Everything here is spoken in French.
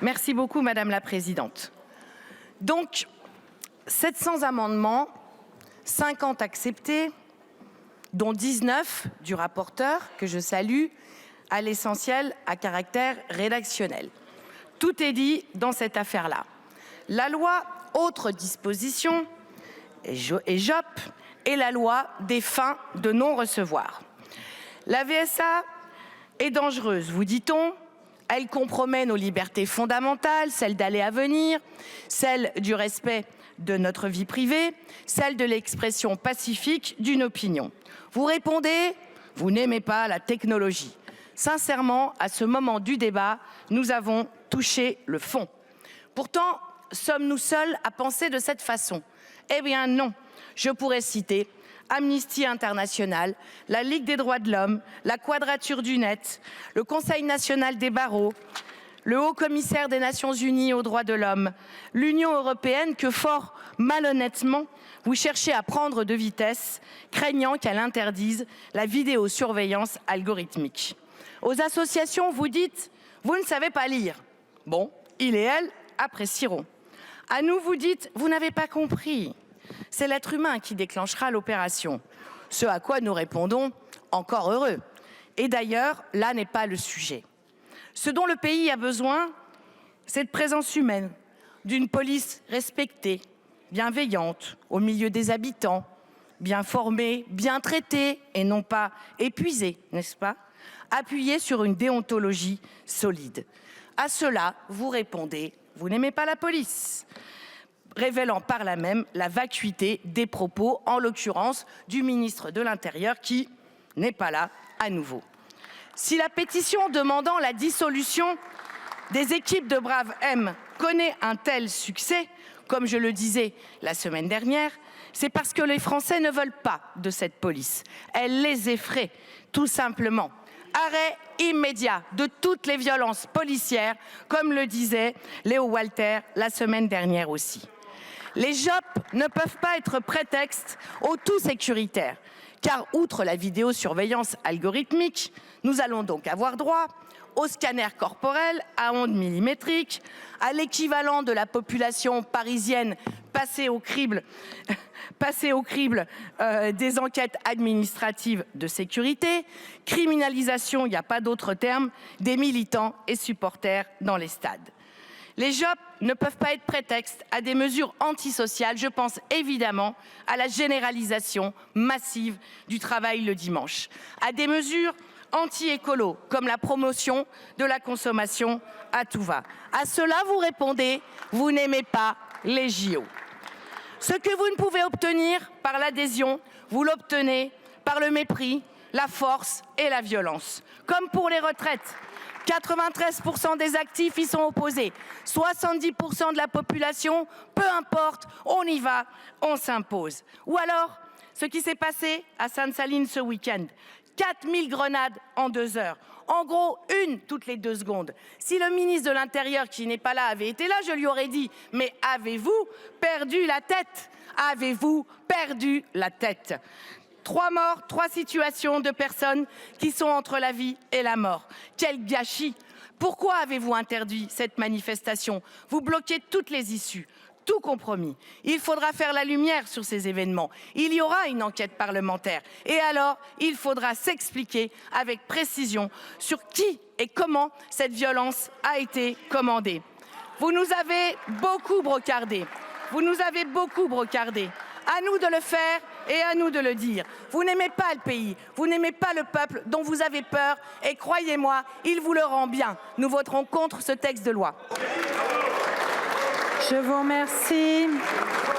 Merci beaucoup, Madame la Présidente. Donc, 700 amendements, 50 acceptés, dont 19 du rapporteur, que je salue, à l'essentiel à caractère rédactionnel. Tout est dit dans cette affaire-là. La loi autres dispositions, EJOP, et la loi des fins de non-recevoir. La VSA est dangereuse, vous dit-on. Elle compromet nos libertés fondamentales, celle d'aller à venir, celle du respect de notre vie privée, celle de l'expression pacifique d'une opinion. Vous répondez, vous n'aimez pas la technologie. Sincèrement, à ce moment du débat, nous avons touché le fond. Pourtant, sommes-nous seuls à penser de cette façon? Eh bien non. Je pourrais citer Amnesty International, la Ligue des droits de l'homme, la Quadrature du Net, le Conseil national des barreaux, le Haut-Commissaire des Nations Unies aux droits de l'homme, l'Union européenne que fort malhonnêtement vous cherchez à prendre de vitesse, craignant qu'elle interdise la vidéosurveillance algorithmique. Aux associations, vous dites « vous ne savez pas lire ». Bon, ils et elles apprécieront. À nous, vous dites « vous n'avez pas compris ». C'est l'être humain qui déclenchera l'opération. Ce à quoi nous répondons « encore heureux ». Et d'ailleurs, là n'est pas le sujet. Ce dont le pays a besoin, c'est de présence humaine, d'une police respectée, bienveillante, au milieu des habitants, bien formée, bien traitée et non pas épuisée, n'est-ce pas? Appuyée sur une déontologie solide. À cela, vous répondez « vous n'aimez pas la police », révélant par là même la vacuité des propos, en l'occurrence du ministre de l'Intérieur qui n'est pas là à nouveau. Si la pétition demandant la dissolution des équipes de Brave M connaît un tel succès, comme je le disais la semaine dernière, c'est parce que les Français ne veulent pas de cette police. Elle les effraie, tout simplement. Arrêt immédiat de toutes les violences policières, comme le disait Léo Walter la semaine dernière aussi. Les JOP ne peuvent pas être prétexte au tout sécuritaire, car outre la vidéosurveillance algorithmique, nous allons donc avoir droit au scanner corporel à ondes millimétriques, à l'équivalent de la population parisienne passée au crible des enquêtes administratives de sécurité, criminalisation, il n'y a pas d'autre terme, des militants et supporters dans les stades. Les JOP ne peuvent pas être prétexte à des mesures antisociales. Je pense évidemment à la généralisation massive du travail le dimanche, à des mesures anti-écolo, comme la promotion de la consommation à tout va. À cela, vous répondez, vous n'aimez pas les JO. Ce que vous ne pouvez obtenir par l'adhésion, vous l'obtenez par le mépris, la force et la violence. Comme pour les retraites, 93% des actifs y sont opposés, 70% de la population, peu importe, on y va, on s'impose. Ou alors, ce qui s'est passé à Sainte-Saline ce week-end, 4000 grenades en 2 heures. En gros, une toutes les 2 secondes. Si le ministre de l'Intérieur, qui n'est pas là, avait été là, je lui aurais dit « Mais avez-vous perdu la tête? Avez-vous perdu la tête ?» 3 morts, 3 situations de personnes qui sont entre la vie et la mort. Quel gâchis! Pourquoi avez-vous interdit cette manifestation? Vous bloquez toutes les issues. Tout compromis. Il faudra faire la lumière sur ces événements. Il y aura une enquête parlementaire. Et alors, il faudra s'expliquer avec précision sur qui et comment cette violence a été commandée. Vous nous avez beaucoup brocardé. Vous nous avez beaucoup brocardé. À nous de le faire et à nous de le dire. Vous n'aimez pas le pays, vous n'aimez pas le peuple dont vous avez peur et croyez-moi, il vous le rend bien. Nous voterons contre ce texte de loi. Je vous remercie.